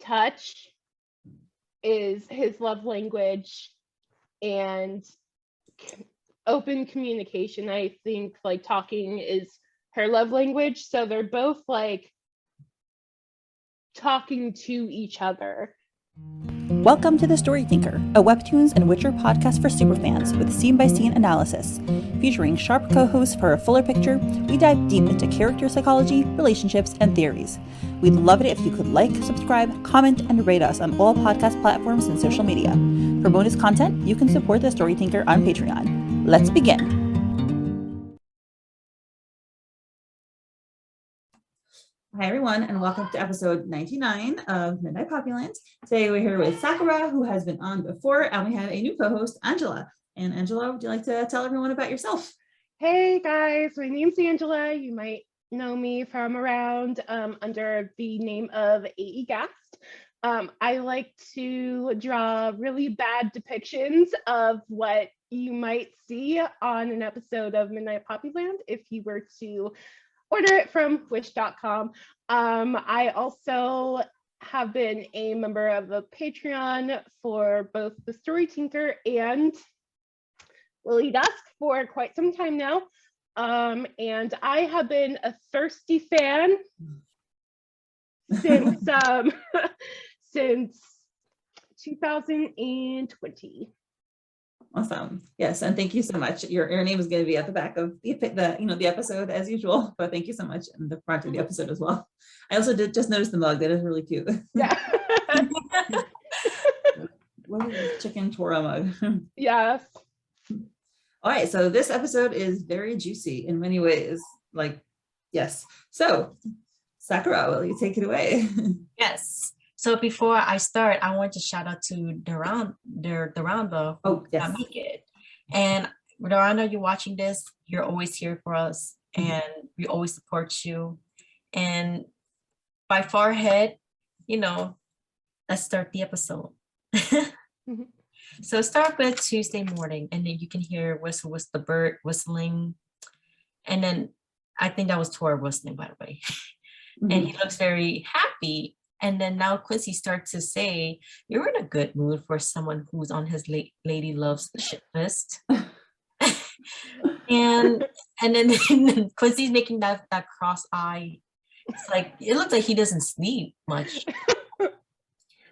touch is his love language, and open communication, I think, like talking is her love language. So they're both like talking to each other. Welcome to The Story Thinker, a Webtoons and Witcher podcast for superfans with scene-by-scene analysis. Featuring sharp co-hosts for a fuller picture, we dive deep into character psychology, relationships, and theories. We'd love it if you could like, subscribe, comment, and rate us on all podcast platforms and social media. For bonus content, you can support The Story Thinker on Patreon. Let's begin. Hi everyone, and welcome to episode 99 of Midnight Poppyland. Today we're here with Sakura, who has been on before, and we have a new co-host, Angela. And Angela, would you like to tell everyone about yourself? Hey guys, my name's Angela. You might know me from around under the name of 𝗙𝗏𝗋. I like to draw really bad depictions of what you might see on an episode of Midnight Poppyland if you were to order it from wish.com. I also have been a member of the Patreon for both The Story Tinker and Lily Dusk for quite some time now. And I have been a 𝗪𝗓 fan since 2020. Awesome. Yes, and thank you so much. Your name is going to be at the back of the episode as usual, but thank you so much in the front of the episode as well. I also did just notice the mug. That is really cute. Yeah. What is this chicken Tora mug? Yes. All right, so this episode is very juicy in many ways. Yes. So, Sakura, will you take it away? Yes. So before I start, I want to shout out to 𝗪𝗯𝗱. Oh, yes. Make it. And 𝗪𝗯𝗱, you're watching this, you're always here for us, and we always support you. And by forehead, let's start the episode. So start with Tuesday morning, and then you can hear the bird whistling. And then I think that was Tora whistling, by the way. And he looks very happy. And then now Quincy starts to say, you're in a good mood for someone who's on his LadyLibris shit list. and then Quincy's making that cross eye. It's like, it looks like he doesn't sleep much.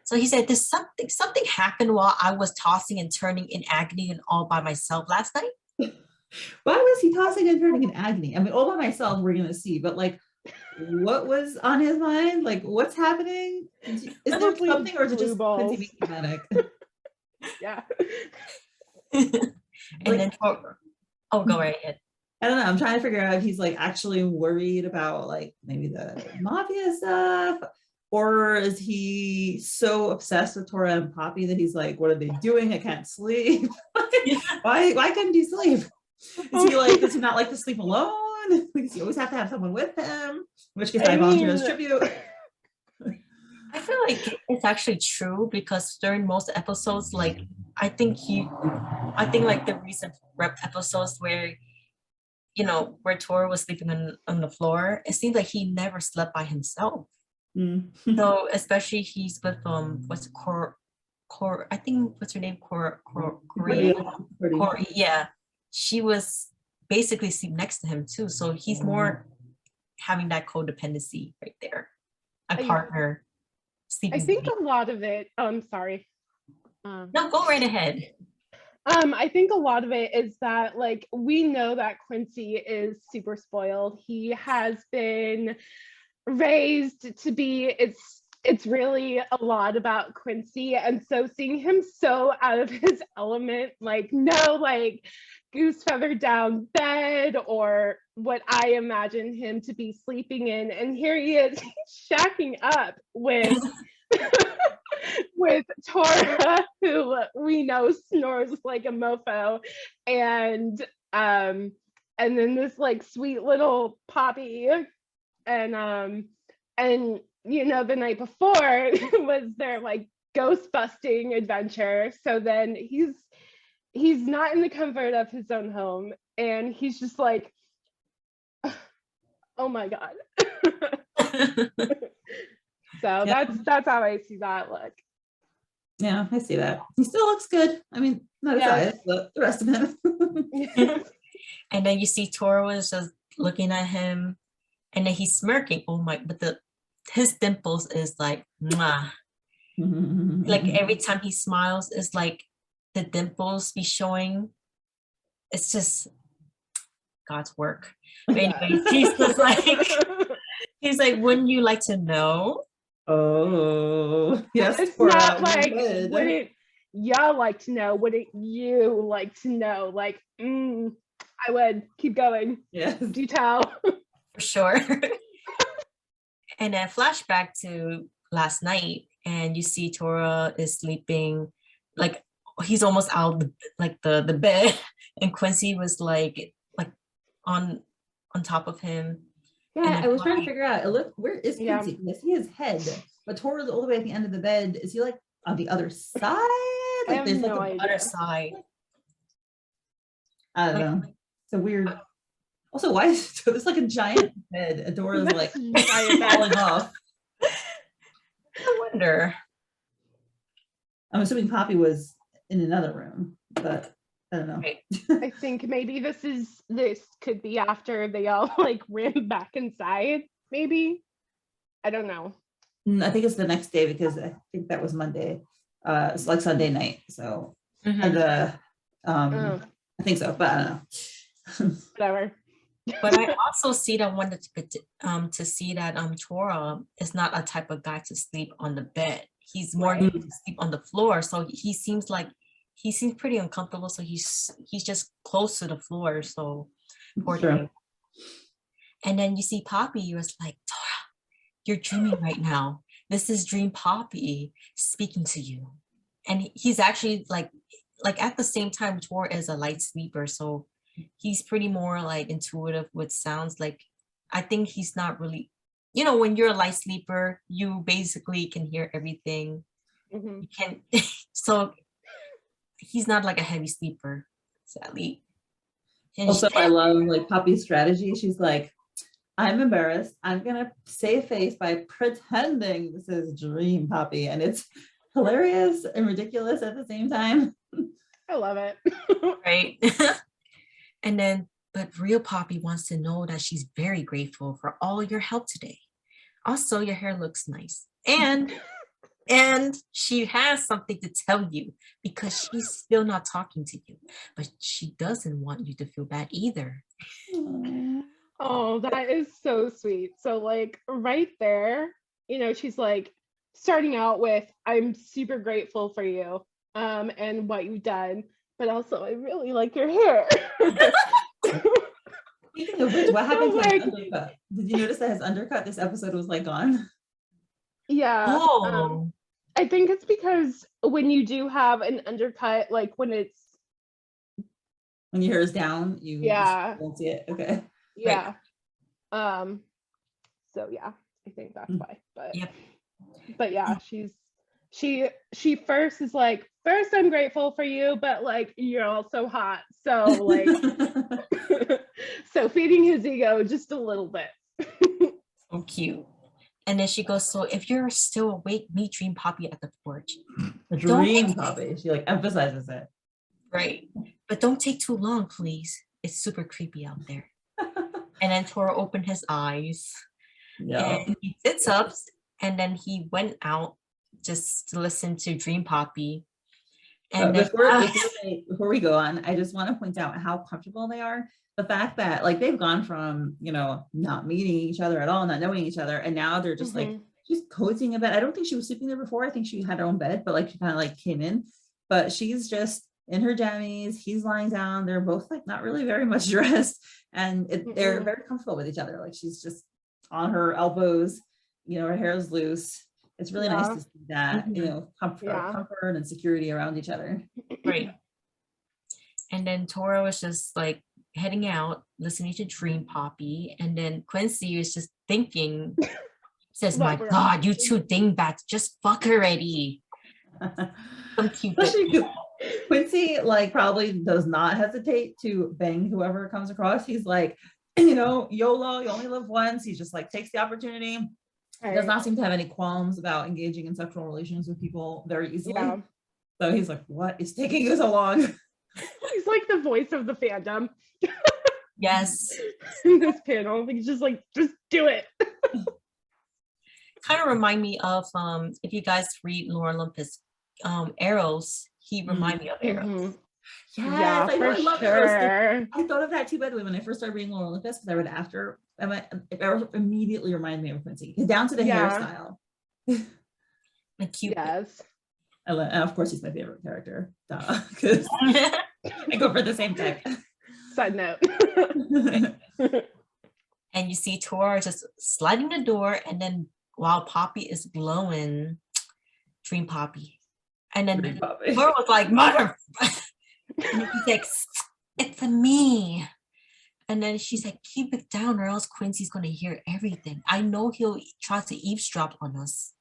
So he said, there's something happened while I was tossing and turning in agony and all by myself last night. Why was he tossing and turning in agony? I mean, all by myself, we're going to see, but what was on his mind? What's happening? Is there something, or is it just Quincy being dramatic? Yeah. And then, go right ahead. I don't know. I'm trying to figure out if he's actually worried about maybe the mafia stuff, or is he so obsessed with Tora and Poppy that he's like, what are they doing? I can't sleep. Why couldn't he sleep? Does he not like to sleep alone? Because you always have to have someone with him, in which case I volunteer as tribute. I feel like it's actually true, because during most episodes, I think the recent rep episodes where Tora was sleeping on the floor, it seems like he never slept by himself. So especially he's with I think what's her name? Corey. Yeah, she was basically sleep next to him too, so he's more having that codependency right there. Partner sleeping. I think a lot of it, sorry. No, go right ahead. I think a lot of it is that we know that Quincy is super spoiled. He has been raised to be, it's really a lot about Quincy, and so seeing him so out of his element, goose feather down bed, or what I imagine him to be sleeping in, and here he is shacking up with with Tora, who we know snores like a mofo, and then this sweet little Poppy, and the night before was their ghost busting adventure. So then he's not in the comfort of his own home, and he's just like, oh my God. So that's how I see that look. Yeah, I see that. He still looks good. I mean, not his eyes, but the rest of him. And then you see Tora was just looking at him, and then he's smirking. Oh my! But his dimples is like, mwah. Like every time he smiles, it's like the dimples be showing. It's just God's work. But anyways, he's just like, he's like, wouldn't you like to know? Oh, yes. It's not like, wouldn't y'all like to know? Wouldn't you like to know? Like, I would. Keep going. Yes. Do tell. For sure. And then flashback to last night, and you see Tora is sleeping, like he's almost out of the bed, and Quincy was like on top of him. Yeah, I was trying to figure out, where is Quincy? I see his head, but Tora's all the way at the end of the bed. Is he like on the other side? Like there's no like idea. Other side. I don't know. It's a weird. Also, why is there's like a giant bed? Adora's like falling off. I wonder. I'm assuming Poppy was in another room, but I don't know. Right. I think maybe this could be after they all like ran back inside. Maybe. I don't know. I think it's the next day, because I think that was Monday. It's like Sunday night. So I think so, but I don't know. Whatever. But I also see that wanted to see that Tora is not a type of guy to sleep on the bed. He's more to sleep on the floor. So he seems pretty uncomfortable. So he's just close to the floor. So poor thing. And then you see Poppy was like, Tora, you're dreaming right now. This is Dream Poppy speaking to you. And he's actually like at the same time, Tora is a light sleeper. So he's pretty more like intuitive with sounds. Like, I think he's not really, when you're a light sleeper, you basically can hear everything. You can, so he's not like a heavy sleeper, sadly. And also, I love like Poppy's strategy. She's like, I'm embarrassed. I'm gonna save face by pretending this is Dream Poppy, and it's hilarious and ridiculous at the same time. I love it. Right. And then, but real Poppy wants to know that she's very grateful for all your help today. Also, your hair looks nice. And she has something to tell you, because she's still not talking to you, but she doesn't want you to feel bad either. Oh, that is so sweet. So like right there, she's like starting out with, I'm super grateful for you and what you've done, but also I really like your hair. Speaking of which, what happened to his undercut? Did you notice that his undercut this episode was like gone? Yeah. Oh. I think it's because when you do have an undercut, like when your hair is down, you just won't see it. Okay. Yeah. Right. So yeah, I think that's why. But yeah, she first is like, first I'm grateful for you, but like you're also hot. So like so feeding his ego just a little bit. So cute. And then she goes, so if you're still awake, meet Dream Poppy at the porch. Dream Poppy. She like emphasizes it. Right. But don't take too long, please. It's super creepy out there. And then Tora opened his eyes. Yeah. And he sits up, and then he went out just to listen to Dream Poppy. And before we go on, I just want to point out how comfortable they are. The fact that like they've gone from, not meeting each other at all, not knowing each other, and now they're just like, she's cozying a bed. I don't think she was sleeping there before. I think she had her own bed, but like she kind of like came in, but she's just in her jammies. He's lying down. They're both like not really very much dressed, and they're very comfortable with each other. Like she's just on her elbows, her hair is loose. It's really nice to see that, comfort and security around each other. Right. And then Tora was just like heading out, listening to Dream Poppy, and then Quincy was just thinking, says, my God, you two dingbats, just fuck already. So cute. Quincy like probably does not hesitate to bang whoever comes across. He's like, YOLO, you only live once. He just like takes the opportunity. He does not seem to have any qualms about engaging in sexual relations with people very easily. Yeah. So he's like, what is taking you so long? He's like the voice of the fandom. Yes. In this panel. He's just like, just do it. Kind of remind me of if you guys read Lore Olympus, Arrows, he remind me of Arrows. Yeah, I for sure. I thought of that too, by the way, when I first started reading Lore Olympus, because I read after. Arrows immediately reminded me of Quincy, down to the hairstyle. Like cute. Yes. And of course, he's my favorite character, because I go for the same type. Side note. And you see Tora just sliding the door, and then while Poppy is glowing, Dream Poppy. And then Tora was like, mother. And he's like, it's me. And then she's like, keep it down or else Quincy's going to hear everything. I know he'll try to eavesdrop on us.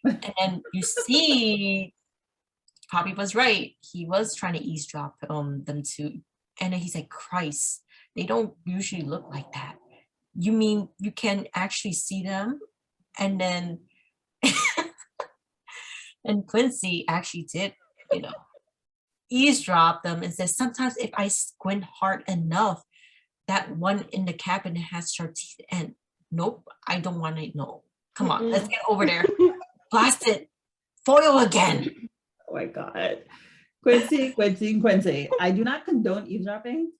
And then you see Poppy was right. He was trying to eavesdrop them too. And then he's like, Christ, they don't usually look like that. You mean you can actually see them? And then and Quincy actually did, eavesdrop them and says, sometimes if I squint hard enough, that one in the cabinet has sharp teeth. And nope, I don't want to know. Come on, let's get over there. Blast it. Foil again. Oh my God. Quincy. I do not condone eavesdropping.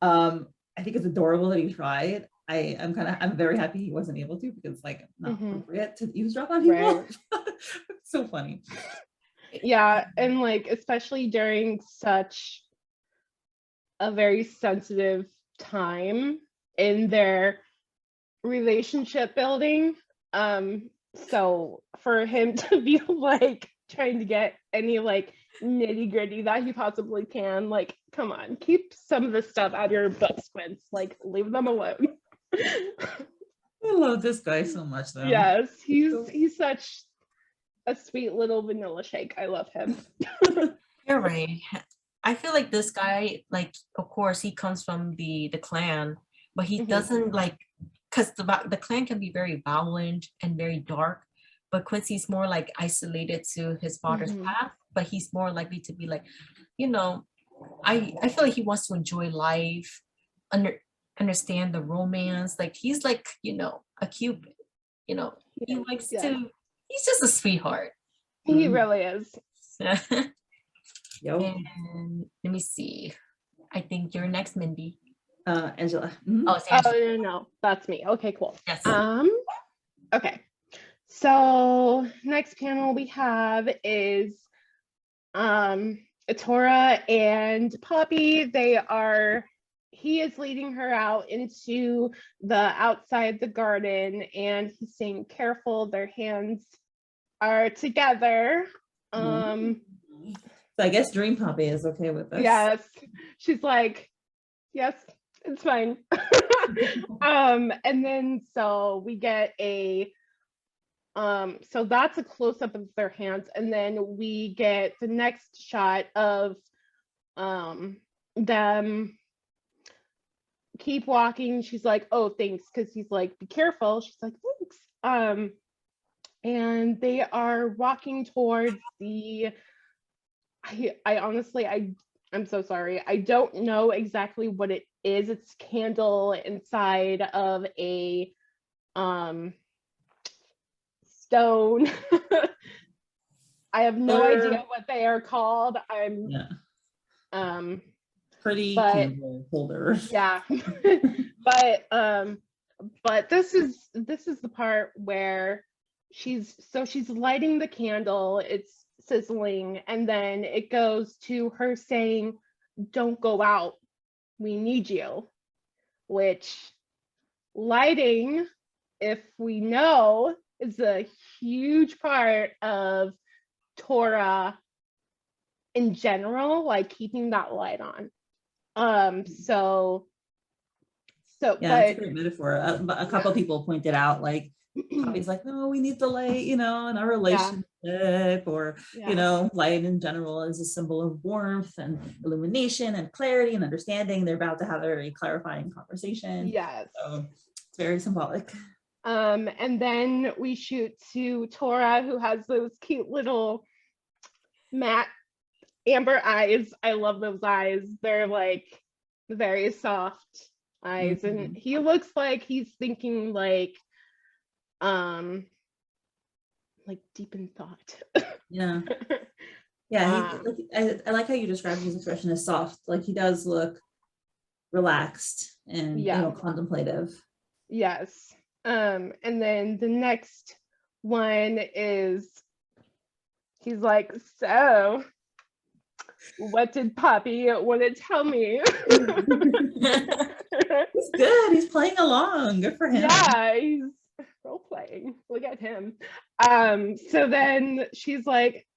I think it's adorable that he tried. I'm very happy he wasn't able to, because like not appropriate to eavesdrop on people. Right. So funny. Yeah, and like especially during such a very sensitive time in their relationship building. So for him to be like trying to get any like nitty gritty that he possibly can, like, come on, keep some of the stuff out of your books, Quince. Like, leave them alone. I love this guy so much, though. Yes, he's such a sweet little vanilla shake. I love him. You're right. I feel like this guy, like, of course, he comes from the clan, but he doesn't like, because the clan can be very violent and very dark, but Quincy's more like isolated to his father's path, but he's more likely to be like, I feel like he wants to enjoy life, understand the romance. Like he's like, a Cupid, he likes to, he's just a sweetheart. He really is. Yo. And let me see. I think you're next, Mindy. Angela. Oh, it's Angela. No, that's me. Okay, cool. Yes. Okay. So next panel we have is Tora and Poppy. He is leading her out into the outside the garden, and he's saying, careful, their hands are together. So I guess Dream Poppy is okay with this. Yes. She's like, yes, it's fine. And then so we get so that's a close-up of their hands, and then we get the next shot of them keep walking. She's like, oh, thanks, because he's like, be careful. She's like, thanks. And they are walking towards I honestly, I'm so sorry, I don't know exactly what it is. It's candle inside of a stone. I have no idea what they are called. Pretty candle holder. Yeah. But this is the part where she's lighting the candle, it's sizzling, and then it goes to her saying, don't go out, we need you, which lighting, if we know, is a huge part of Tora in general, like keeping that light on. So yeah, but it's a great metaphor. A couple people pointed out, like, Poppy's like, no, we need the light, in our relationship, or light in general is a symbol of warmth and illumination and clarity and understanding. They're about to have a very clarifying conversation. Yes. So it's very symbolic. And then we shoot to Tora, who has those cute little matte amber eyes. I love those eyes. They're like very soft eyes. And he looks like he's thinking like deep in thought. Yeah. Yeah, I like how you describe his expression as soft. Like he does look relaxed and contemplative. Yes. And then the next one is he's like, so what did Poppy want to tell me? He's good. He's playing along. Good for him. Yeah, he's role playing. Look at him. So then she's like,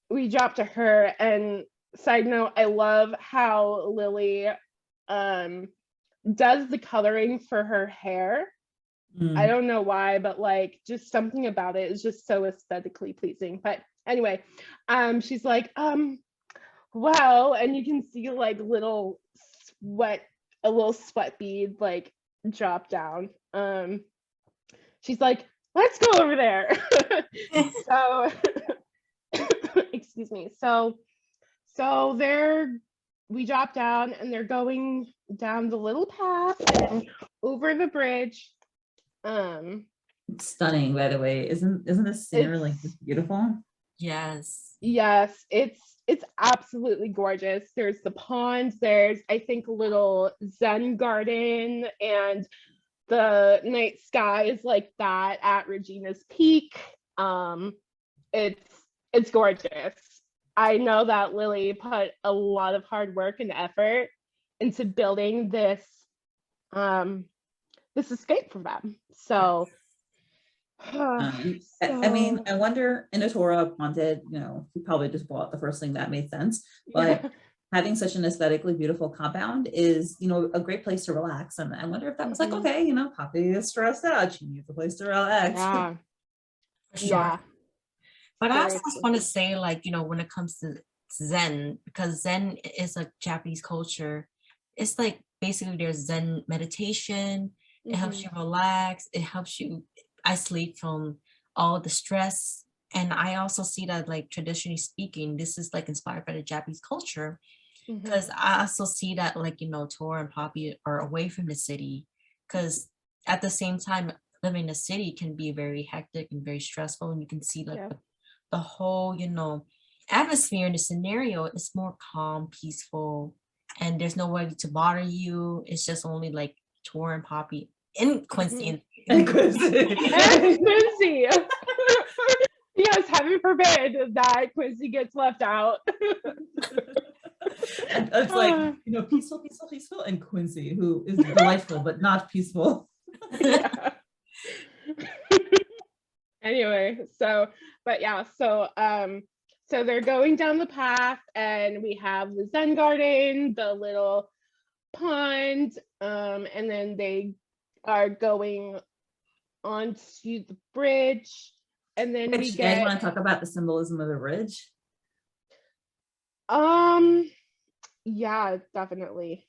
we drop to her, and side note, I love how Lily does the coloring for her hair. I don't know why, but like just something about it is just so aesthetically pleasing. But anyway, she's like, well, and you can see like a little sweat bead like drop down. She's like, let's go over there. So excuse me. So we drop down and they're going down the little path and over the bridge. It's stunning, by the way. Isn't this scenery like just beautiful? Yes. Yes, it's absolutely gorgeous. There's the pond, there's I think a little Zen garden, and the night sky is like that at Regina's Peak. It's gorgeous. I know that Lily put a lot of hard work and effort into building this escape for them. So I mean, I wonder, in a Tora haunted, he probably just bought the first thing that made sense, but having such an aesthetically beautiful compound is, a great place to relax. And I wonder if that was like, okay, Poppy is stressed out, she needs a place to relax. Yeah. For sure. Yeah. But I also just want to say, like, when it comes to Zen, because Zen is a Japanese culture, it's like basically there's Zen meditation. It helps you relax. It helps you isolate from all the stress. And I also see that, like, traditionally speaking, this is like inspired by the Japanese culture, because I also see that, like, Tora and Poppy are away from the city, because at the same time, living in the city can be very hectic and very stressful. And you can see like the whole, atmosphere in the scenario is more calm, peaceful, and there's nobody to bother you. It's just only like Tora and Poppy and Quincy and Quincy. And Quincy. Yes, heaven forbid that Quincy gets left out. And it's like, peaceful, and Quincy, who is delightful but not peaceful. Anyway, so they're going down the path, and we have the Zen garden, the little pond, and then they are going onto the bridge, and then you guys want to talk about the symbolism of the bridge? Yeah, definitely.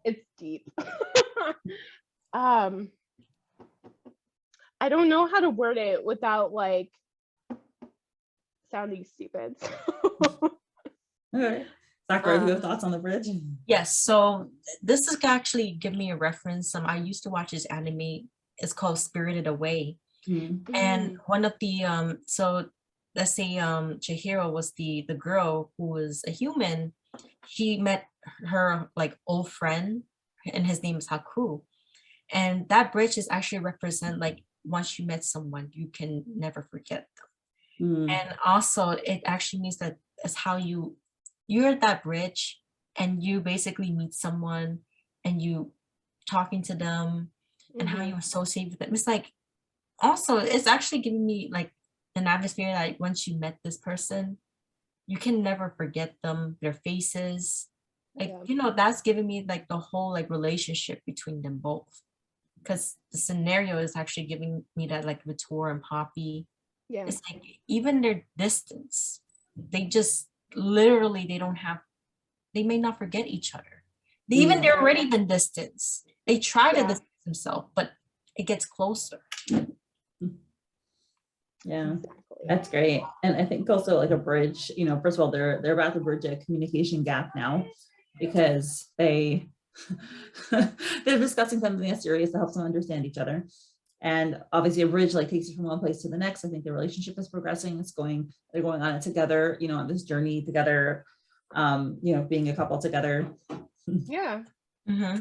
It's deep. I don't know how to word it without like sounding stupid. Okay. Sakura, do you have thoughts on the bridge? Yes, so this is actually give me a reference. I used to watch this anime. It's called Spirited Away. And one of the so let's say Chihiro was the girl who was a human. She met her like old friend, and his name is Haku. And that bridge is actually represent like once you met someone, you can never forget them. And also it actually means that it's how you're at that bridge, and you basically meet someone and you talking to them and how you associate with them. It's like, also it's actually giving me like an atmosphere that once you met this person, you can never forget them, their faces. Like, that's giving me like the whole like relationship between them both. Because the scenario is actually giving me that like with Tora and Poppy. Yeah. It's like even their distance, they just literally they may not forget each other. They're already been distance. they try to Yeah. distance themselves, but it gets closer. Yeah, Exactly. that's great. And I think also like a bridge, you know, first of all, they're about to bridge a communication gap now because they're discussing something that's serious to help them understand each other. And obviously a bridge like takes you from one place to the next. I think the relationship is progressing. They're going on it together, you know, on this journey together, you know, being a couple together. Yeah. Mm-hmm.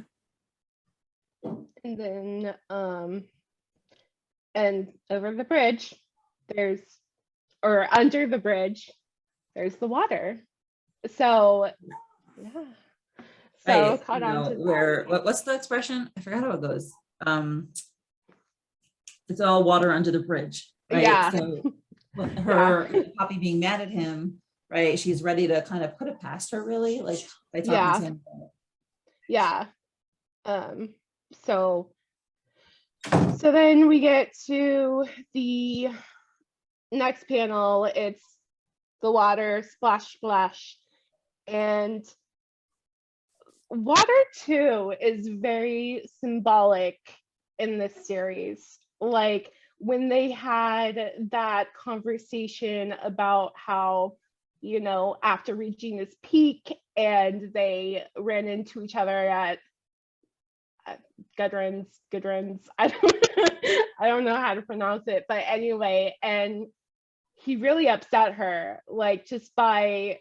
And then and over the bridge under the bridge there's the water. So yeah. So Right, caught you on know, to where what's the expression? I forgot how it goes. It's all water under the bridge, right? Yeah. So with her Poppy being mad at him, right? She's ready to kind of put it past her, really, like by talking to him. Yeah. So then we get to the next panel. It's the water splash splash, and water too is very symbolic in this series. Like when they had that conversation about how, you know, after reaching this peak and they ran into each other at Gunrun's, I don't know how to pronounce it, but anyway, and he really upset her, like just by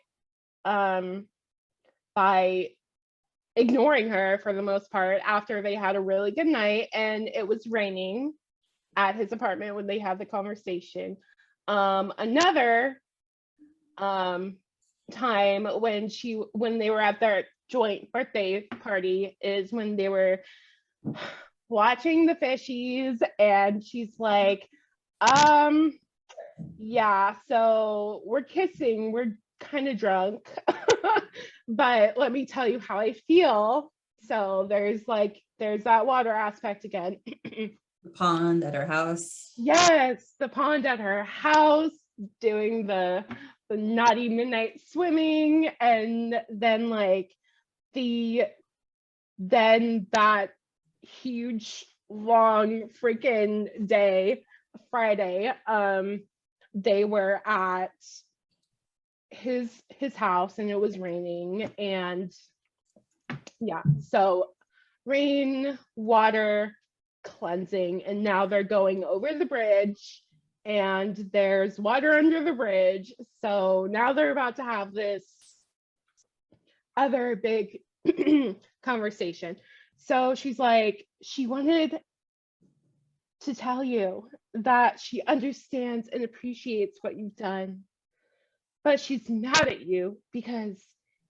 ignoring her for the most part after they had a really good night, and it was raining at his apartment when they had the conversation. Another time when they were at their joint birthday party is when they were watching the fishies, and she's like, yeah, so we're kissing, we're kind of drunk, but let me tell you how I feel. So there's that water aspect again. The pond at her house. Yes, the pond at her house, doing the naughty midnight swimming, and then like then that huge long freaking day, Friday, they were at his house and it was raining, and yeah, so rain, water, cleansing, and now they're going over the bridge and there's water under the bridge, so now they're about to have this other big conversation. So she's like, she wanted to tell you that she understands and appreciates what you've done, but she's mad at you because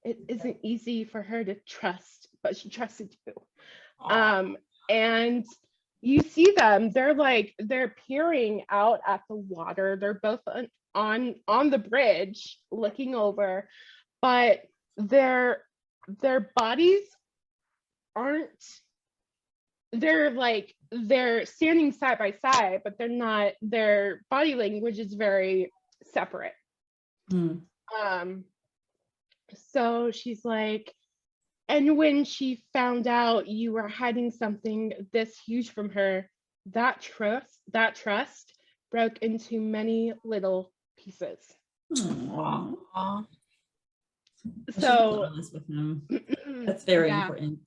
it isn't easy for her to trust, but she trusted you. And you see them, they're peering out at the water. They're both on the bridge looking over, but their bodies aren't, they're standing side by side, but they're not, their body language is very separate. So she's like, and when she found out you were hiding something this huge from her, that trust broke into many little pieces. Aww. So With him. That's very yeah. important.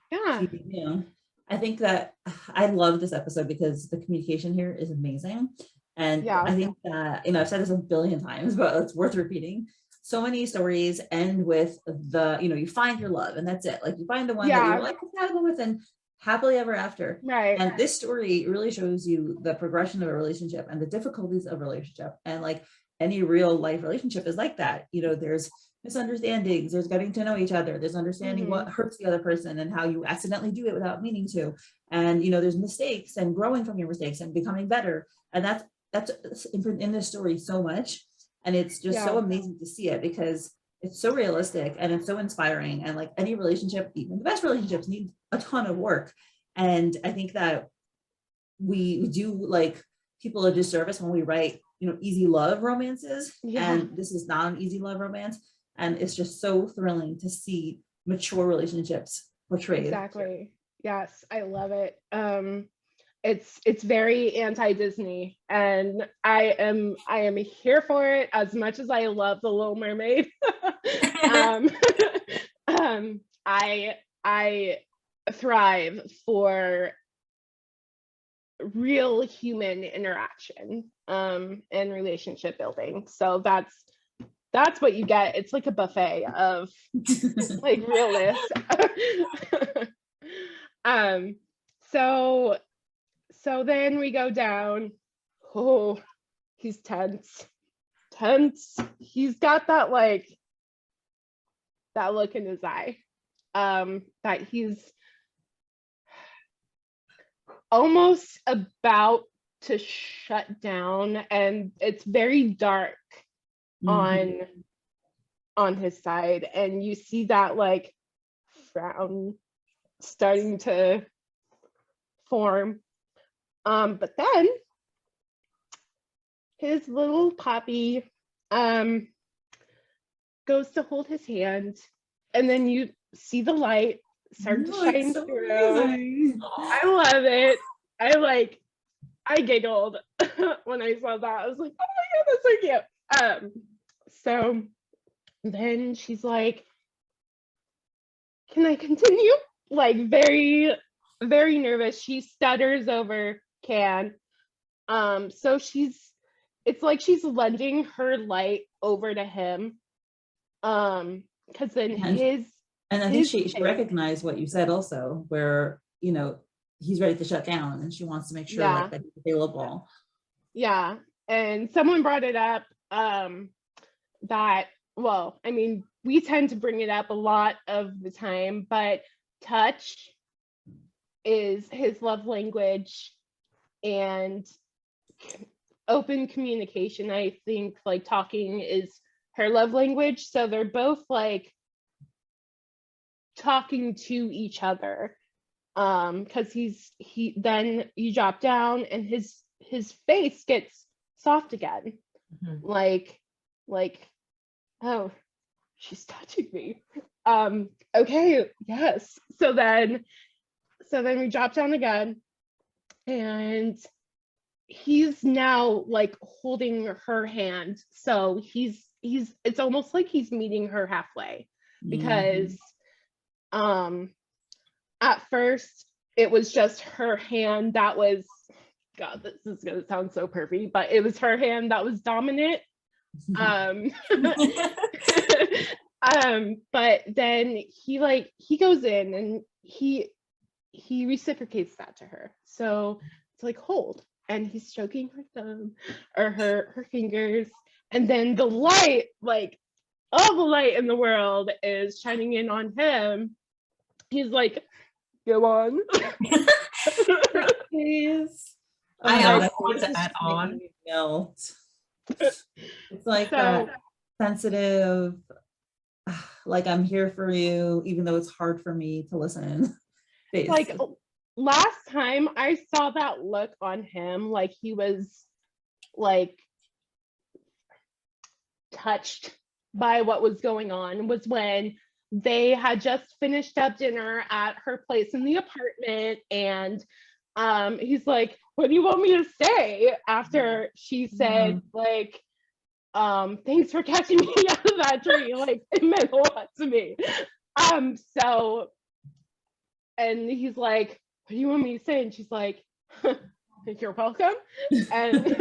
Yeah. You know, I think that I love this episode because the communication here is amazing. And Yeah. I think that, you know, I've said this a billion times, but it's worth repeating. So many stories end with you find your love and that's it. Like you find the one that you're like compatible with and happily ever after. Right. And this story really shows you the progression of a relationship and the difficulties of a relationship. And like any real life relationship is like that. You know, there's misunderstandings, there's getting to know each other, there's understanding what hurts the other person and how you accidentally do it without meaning to. And, you know, there's mistakes and growing from your mistakes and becoming better. And that's in this story so much. And it's just so amazing to see it because it's so realistic and it's so inspiring. And like any relationship, even the best relationships, need a ton of work. And I think that we do like people a disservice when we write, you know, easy love romances. And this is not an easy love romance. And it's just so thrilling to see mature relationships portrayed. Exactly. Yes, I love it. It's very anti-Disney, and I am here for it as much as I love The Little Mermaid. um, I thrive for real human interaction and relationship building. So that's what you get. It's like a buffet of like realness. So then we go down. Oh, he's tense. He's got that like that look in his eye. That he's almost about to shut down, and it's very dark on his side, and you see that like frown starting to form. But then his little puppy goes to hold his hand, and then you see the light start to shine through. I love it. I giggled when I saw that. I was like, oh my god, that's so cute. So then she's like, can I continue? Like very, very nervous. She stutters over can. So it's like she's lending her light over to him. Because then and I think she recognized what you said also, where, you know, he's ready to shut down and she wants to make sure like that he's available. Yeah. And someone brought it up that, well, I mean, we tend to bring it up a lot of the time, but touch is his love language, and open communication, I think, like talking is her love language. So they're both like talking to each other, because then you drop down and his face gets soft again. Like oh, she's touching me. Okay, yes. So then we drop down again, and he's now like holding her hand. So it's almost like he's meeting her halfway, because at first it was just her hand that was, God, this is gonna sound so pervy, but it was her hand that was dominant. But then he goes in and he reciprocates that to her. So it's like hold, and he's stroking her thumb or her fingers, and then the light, like all the light in the world is shining in on him. He's like, go on. Please. I also want to add on. It's like that sensitive, like I'm here for you, even though it's hard for me to listen. Like last time I saw that look on him, like he was like touched by what was going on, was when they had just finished up dinner at her place in the apartment, and he's like, what do you want me to say? After she said like, thanks for catching me out of that tree. Like it meant a lot to me. So, and he's like, what do you want me to say? And she's like, you're welcome. And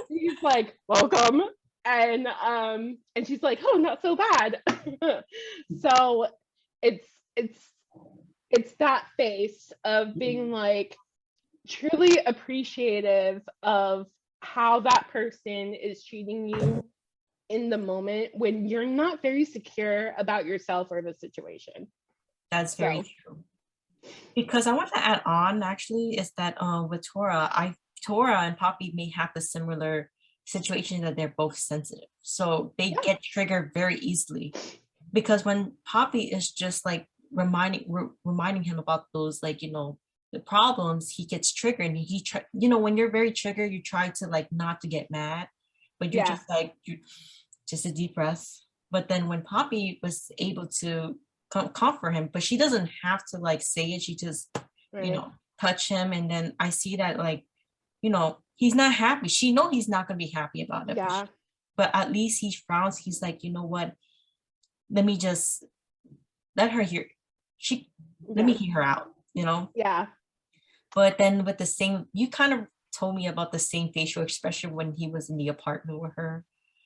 he's like, welcome. And she's like, oh, not so bad. So it's that face of being like truly appreciative of how that person is treating you in the moment when you're not very secure about yourself or the situation. That's very true. Because I want to add on, actually, is that with Tora and Poppy may have the similar situation that they're both sensitive. So they get triggered very easily. Because when Poppy is just like reminding him about those, like, you know, the problems, he gets triggered, and you know, when you're very triggered, you try to like not to get mad, but you're just like, just a deep breath. But then when Poppy was able to comfort him, but she doesn't have to like say it. She just, Right. you know, touch him. And then I see that like, you know, he's not happy. She know he's not going to be happy about it. Yeah. But at least he frowns. He's like, you know what? Let me just let her hear. Let me hear her out, you know? Yeah. But then with the same, you kind of told me about the same facial expression when he was in the apartment with her.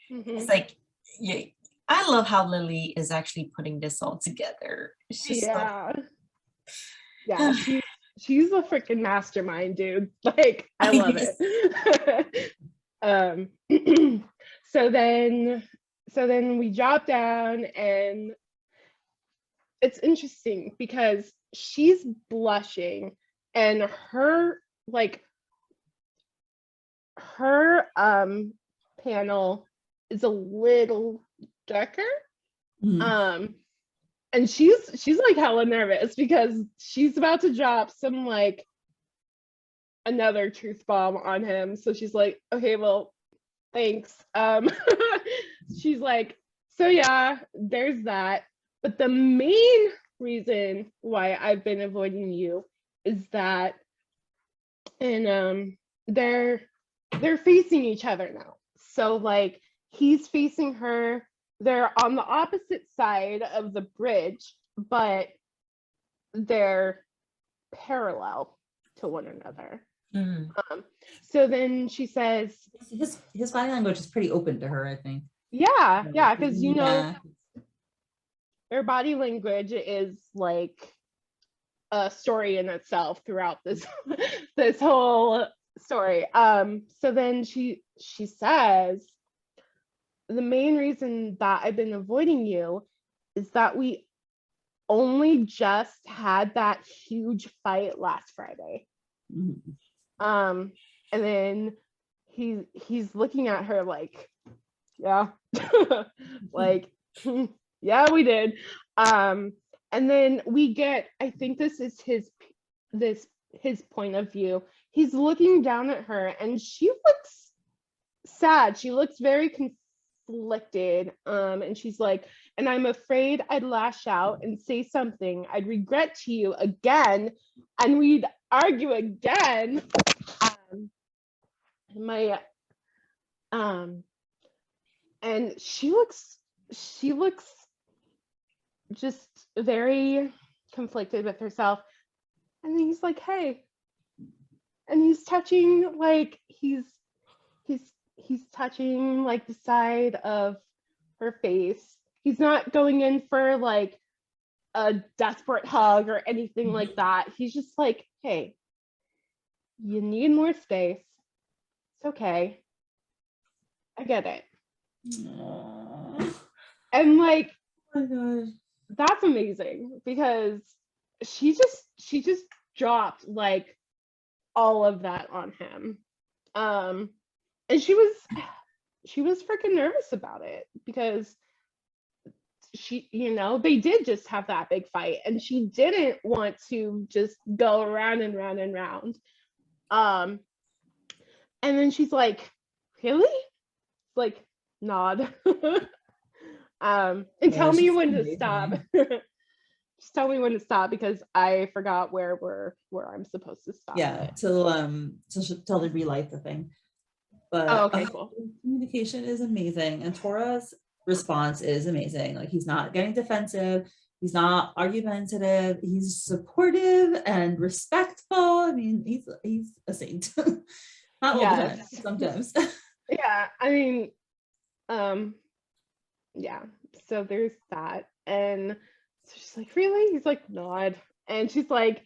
It's like, yeah, I love how Lily is actually putting this all together. It's just yeah, she's a freaking mastermind, dude. Like, I love it. So then we drop down, and it's interesting because she's blushing, and her panel is a little darker. And she's like hella nervous because she's about to drop some like another truth bomb on him. So she's like, okay, well, thanks. She's like, so yeah, there's that. But the main reason why I've been avoiding you is that, and they're facing each other now. So like he's facing her. They're on the opposite side of the bridge, but they're parallel to one another. So then she says, his body language is pretty open to her, I think. Yeah, because you know, their body language is like a story in itself throughout this this whole story. So then she says, the main reason that I've been avoiding you is that we only just had that huge fight last Friday. And then he's looking at her like, yeah, like, yeah, we did. And then we get, I think this is his point of view. He's looking down at her, and she looks sad. She looks very conflicted, and she's like, and I'm afraid I'd lash out and say something I'd regret to you again, and we'd argue again. And she looks just very conflicted with herself. And then he's like, hey, and he's touching, like, he's touching like the side of her face. He's not going in for like a desperate hug or anything like that. He's just like, hey, you need more space. It's okay. I get it. Aww. And like, oh my God, that's amazing, because she just dropped like all of that on him. And she was freaking nervous about it, because she, you know, they did just have that big fight, and she didn't want to just go round and round and round. And then she's like, really? Like, nod. And tell me when to stop. Just tell me when to stop, because I forgot where I'm supposed to stop. Yeah, till they relight the thing. But okay, cool. Communication is amazing, and Tora's response is amazing. Like, he's not getting defensive, he's not argumentative, he's supportive and respectful. I mean, he's a saint. Not all the time, sometimes. Yeah, I mean, yeah, so there's that. And so she's like, really? He's like, nod. And she's like,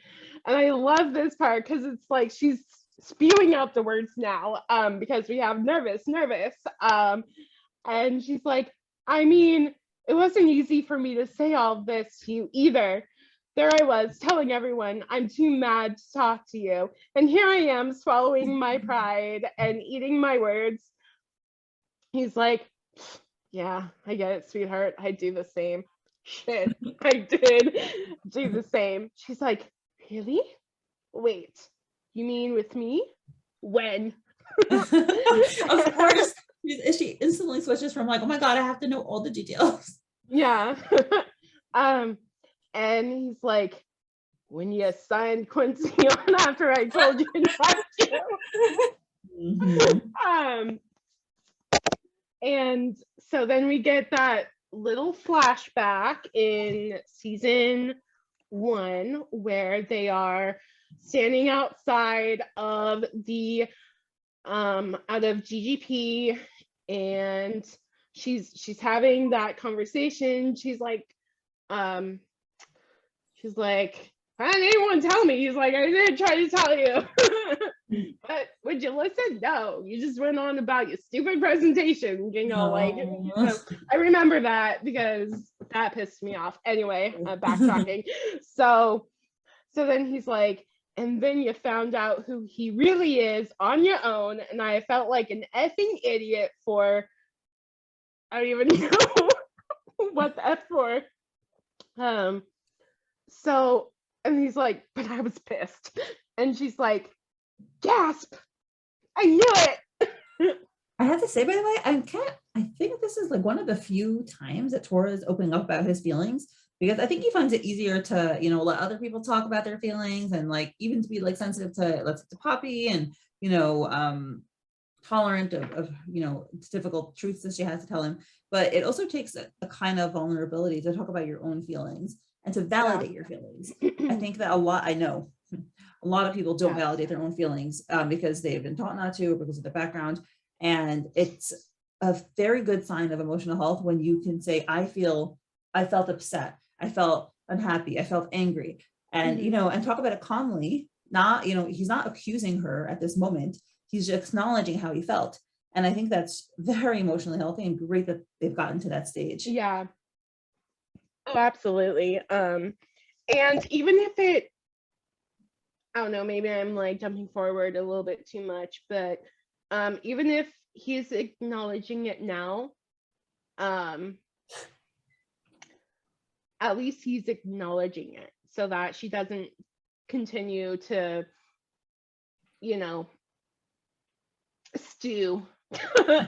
and I love this part because it's like she's spewing out the words now, because we have nervous. And she's like, I mean, it wasn't easy for me to say all this to you either. There I was telling everyone I'm too mad to talk to you. And here I am swallowing my pride and eating my words. He's like, yeah, I get it, sweetheart. I do the same. Shit, I did do the same. She's like, really? Wait, you mean with me? When? Of course. She instantly switches from like, oh my God, I have to know all the details. Yeah. And he's like, when you signed Quincy on after I told you not to. Mhm. And so then we get that little flashback in season 1 where they are standing outside of the out of GGP, and she's having that conversation. She's like, why didn't anyone tell me? He's like, I did try to tell you. But would you listen? No, you just went on about your stupid presentation, I remember that because that pissed me off. Anyway, backtracking. So then he's like, and then you found out who he really is on your own, and I felt like an effing idiot for, I don't even know what the F for. So, and he's like, but I was pissed. And she's like, gasp, I knew it. I have to say, by the way, I think this is like one of the few times that Tora is opening up about his feelings, because I think he finds it easier to, let other people talk about their feelings, and like even to be like sensitive to Poppy, and tolerant of difficult truths that she has to tell him. But it also takes a kind of vulnerability to talk about your own feelings and to validate your feelings. I think that a lot of people don't validate their own feelings because they've been taught not to, or because of their background. And it's a very good sign of emotional health when you can say, I felt upset, I felt unhappy, I felt angry, and and talk about it calmly. Not, he's not accusing her at this moment. He's just acknowledging how he felt. And I think that's very emotionally healthy, and great that they've gotten to that stage. Yeah. Oh, absolutely. And even if it, I don't know, maybe I'm like jumping forward a little bit too much, but even if he's acknowledging it now, at least he's acknowledging it so that she doesn't continue to, stew,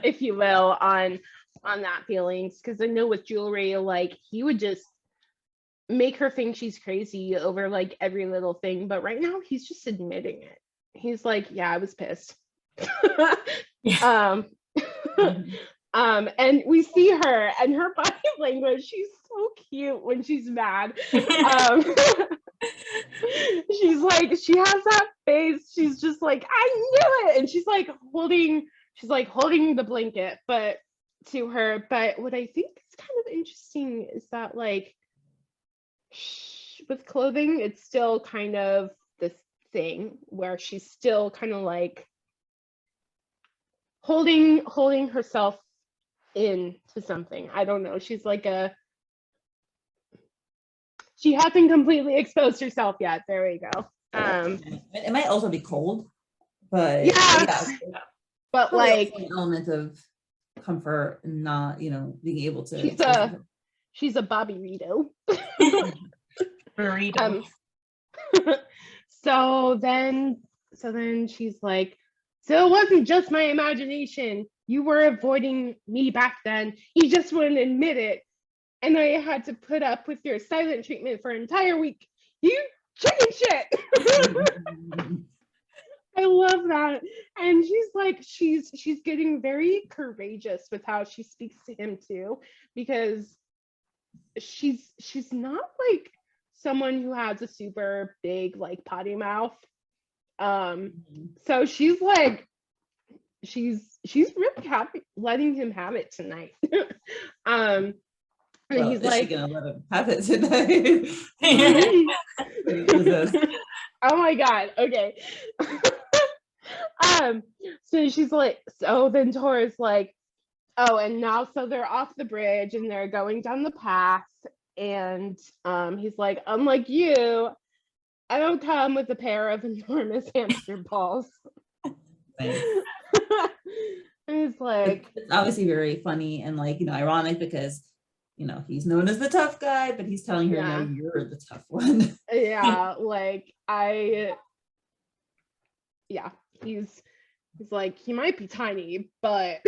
if you will, on that feelings. Because I know with jewelry, like, he would just make her think she's crazy over like every little thing, but right now he's just admitting it. He's like, yeah, I was pissed. And we see her and her body language, she's so cute when she's mad. She's like, she has that face, she's just like, I knew it, and she's like holding the blanket but to her. But what I think is kind of interesting is that, like, with clothing, it's still kind of this thing where she's still kind of like holding herself into something. I don't know. She's like she hasn't completely exposed herself yet. There we go. It might also be cold, but yeah. But like an element of comfort and not, being able to. She's a 𝗵𝗵𝗱. Burrito. So then she's like, so it wasn't just my imagination. You were avoiding me back then. You just wouldn't admit it. And I had to put up with your silent treatment for an entire week. You chicken shit. I love that. And she's like, she's getting very courageous with how she speaks to him too, because she's not like someone who has a super big like potty mouth. So she's like, she's really happy letting him have it tonight. And he's like, gonna let him have it tonight. Oh my god, okay. So she's like, so then Tora's like, oh, and now so they're off the bridge and they're going down the path, and he's like, unlike you, I don't come with a pair of enormous hamster balls. Nice. And he's like, it's obviously very funny and like, ironic, because he's known as the tough guy, but he's telling her, no, you're the tough one. Yeah, like he's like, he might be tiny, but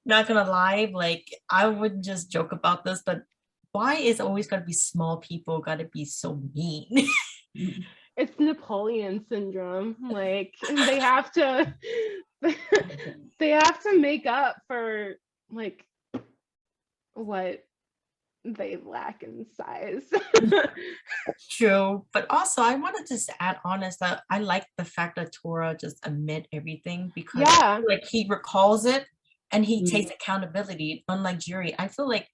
not gonna lie, like, I would just joke about this, but why is always gotta be small people gotta be so mean? It's Napoleon syndrome. Like they have to they have to make up for like what they lack in size. True, but also I wanted to just add on is that I like the fact that Tora just admit everything because Yeah. like he recalls it and he Mhm. takes accountability. Unlike Juri, I feel like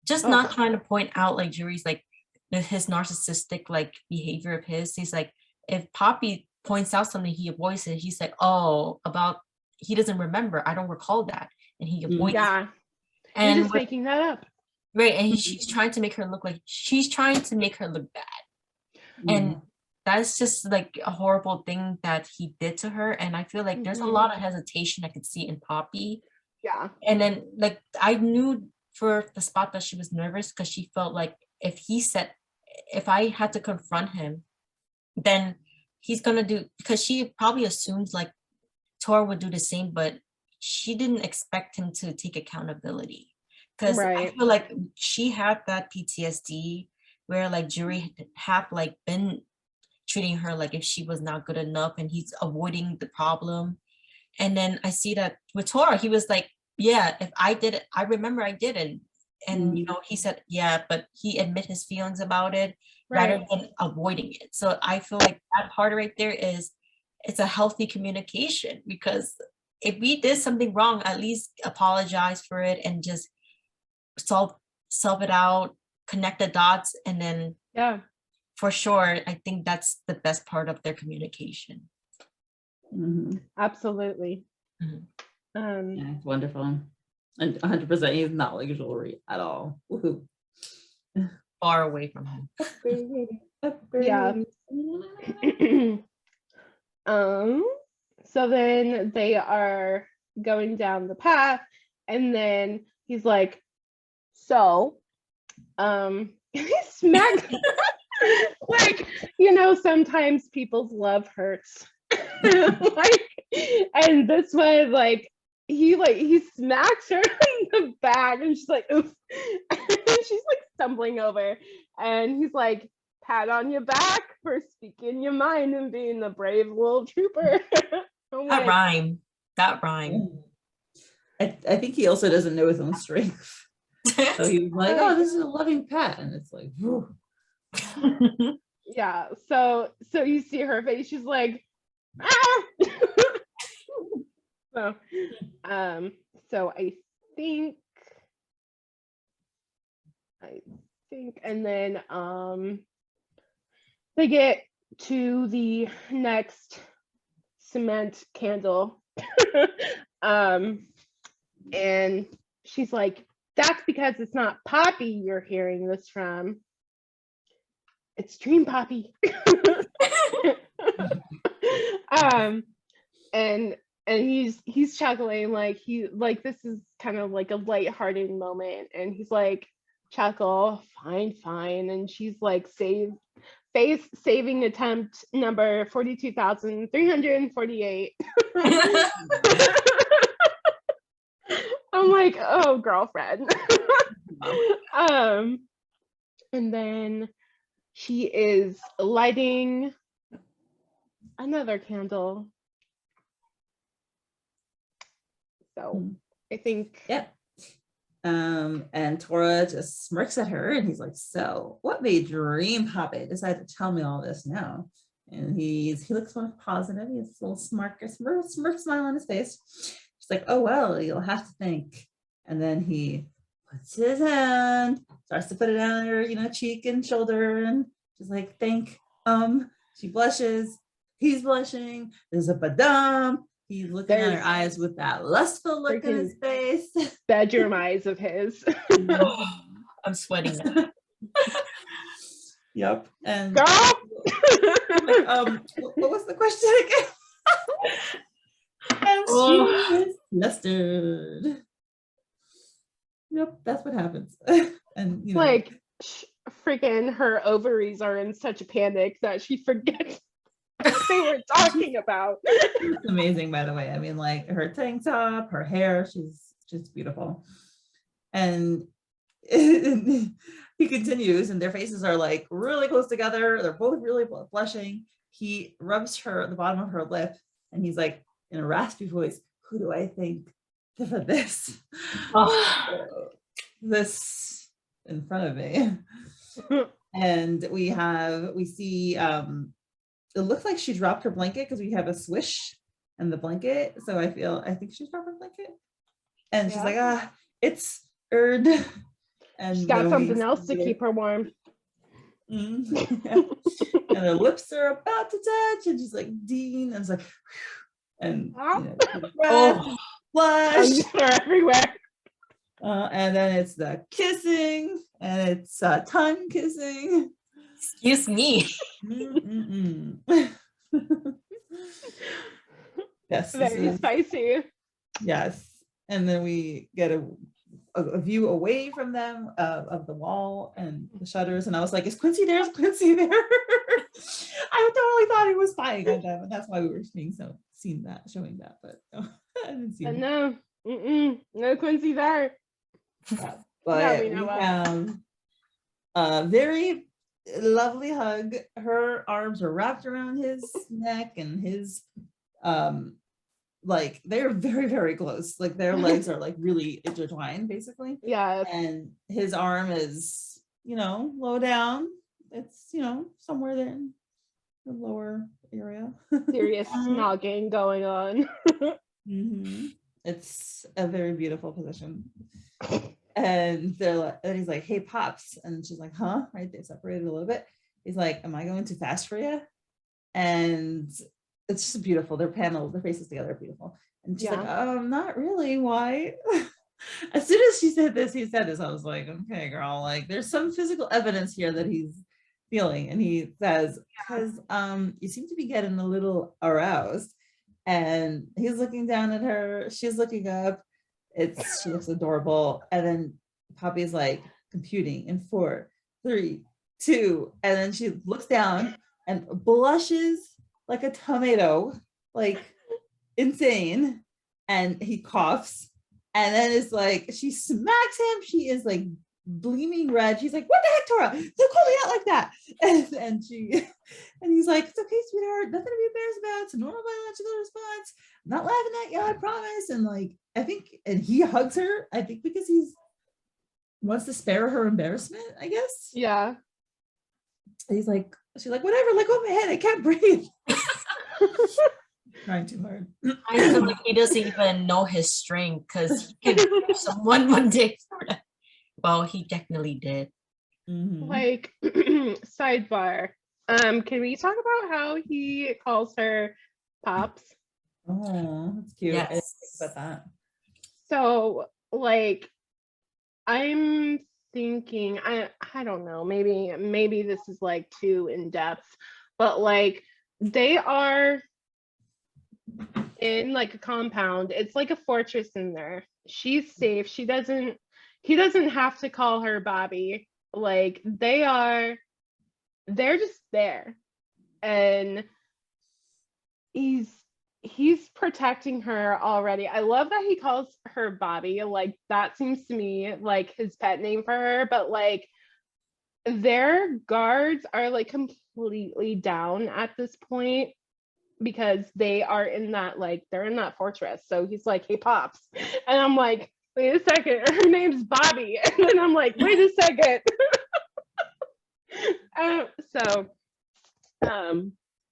just Oh. not trying to point out like Juri's like his narcissistic like behavior of his. He's like, if Poppy points out something, he avoids it. He's like, oh, about he doesn't remember. I don't recall that, and he avoids it. Yeah. You're And just making that up. right, and she's trying to make her look like she's trying to make her look bad. And that's just like a horrible thing that he did to her. And I feel like there's a lot of hesitation I could see in Poppy. Yeah. And then like I knew for the spot that she was nervous because she felt like if I had to confront him, then he's gonna do, because she probably assumes like Tora would do the same, but she didn't expect him to take accountability. Because I feel like she had that PTSD where like Juri had like been treating her like if she was not good enough and he's avoiding the problem. And then I see that with Tora, he was like, yeah, if I did it, I remember I did it. And you know, he said, yeah, but he admit his feelings about it rather than avoiding it. So I feel like that part right there is, it's a healthy communication, because if we did something wrong, at least apologize for it and just solve it out, connect the dots, and then for sure, I think that's the best part of their communication. Absolutely. Yeah, it's wonderful. And 100% he's not like Jewelry at all. Woohoo. Far away from him. Yeah. So then they are going down the path, and then he's like, so he smacked like, you know, sometimes people's love hurts. Like, and this was like he smacks her in the back, and she's like, oof. And she's like stumbling over, and he's like, pat on your back for speaking your mind and being a brave little trooper. That rhyme. I think he also doesn't know his own strength. So he was like, oh, this is a loving pat. And it's like, whew. Yeah. So you see her face, she's like, ah! So I think, and then they get to the next cement candle. And she's like, that's because it's not Poppy you're hearing this from. It's Dream Poppy. And he's chuckling, like this is kind of like a lighthearted moment, and he's like, chuckle, fine. And she's like, saving attempt number 42,348. I'm like, oh, girlfriend. And then she is lighting another candle. So I think, and Tora just smirks at her, and he's like, so what made Dream Poppy decide to tell me all this now? And he looks more positive. He has a little smirk smile on his face. She's like, oh, well, you'll have to think. And then he puts his hand, starts to put it on her, you know, cheek and shoulder, and she's like, think. She blushes. He's blushing. There's a badam. He's looking at her eyes with that lustful look in his face. Bedroom eyes of his. I'm sweating. Yep. And girl. What was the question again? She is flustered. Yep, that's what happens. And you know, like freaking her ovaries are in such a panic that she forgets what they were talking about. It's amazing, by the way. I mean, like her tank top, her hair, she's beautiful. And he continues, and their faces are like really close together. They're both really blushing. He rubs the bottom of her lip, and he's like, in a raspy voice, "Who do I think for this?" Oh. This in front of me. And we see it looks like she dropped her blanket, because we have a swish and the blanket. So I think she dropped her blanket. And she's like, it's Erd. And she's got something else to keep her warm. Mm-hmm. And her lips are about to touch, and she's like, Dean, and it's like, and blush everywhere. And then it's the kissing, and it's tongue kissing. Excuse me. Yes, very spicy. Yes, and then we get a view away from them of the wall and the shutters, and I was like, "Is Quincy there? Is Quincy there?" I totally thought he was spying on them, and that's why we were showing that, but no, I didn't see him. No, no Quincy there. Yeah, but we have a very lovely hug. Her arms are wrapped around his neck, and his like they're very, very close. Like their legs are like really intertwined, basically. Yeah. And his arm is, low down. It's, somewhere there in the lower area. Serious snogging going on. Mm-hmm. It's a very beautiful position. And and he's like, "Hey, Pops," and she's like, "Huh?" Right? They separated a little bit. He's like, "Am I going too fast for you?" And it's just beautiful. Their faces together are beautiful. And she's like, "Not really. Why?" As soon as he said this, I was like, "Okay, girl. Like, there's some physical evidence here that he's feeling." And he says, "Because you seem to be getting a little aroused." And he's looking down at her. She's looking up. She looks adorable. And then Poppy's like computing in 4, 3, 2, and then she looks down and blushes like a tomato, like insane. And he coughs, and then it's like she smacks him. She is like bleeding red. She's like, "What the heck, Tora? Don't call me out like that." And he's like, "It's okay, sweetheart. Nothing to be embarrassed about. It's a normal biological response. I'm not laughing at you, I promise." And like, and he hugs her, I think because he wants to spare her embarrassment, I guess. Yeah. She's like, "Whatever, let go of my head. I can't breathe." Trying too hard. I feel like he doesn't even know his strength, because he can hurt someone one day for that. Well, he definitely did. Mm-hmm. Like, sidebar. Can we talk about how he calls her Pops? Oh, that's cute. Yes. I didn't think about that. So, like, I'm thinking, I don't know, maybe this is like too in depth, but like they are in like a compound. It's like a fortress in there. She's safe. He doesn't have to call her Bobby. Like they're just there, and he's protecting her already. I love that he calls her Bobby. Like that seems to me like his pet name for her, but like their guards are like completely down at this point because they are in that, like, they're in that fortress. So he's like, "Hey, Pops." And I'm like, "Wait a second, her name's Bobby." And then I'm like, "Wait a second."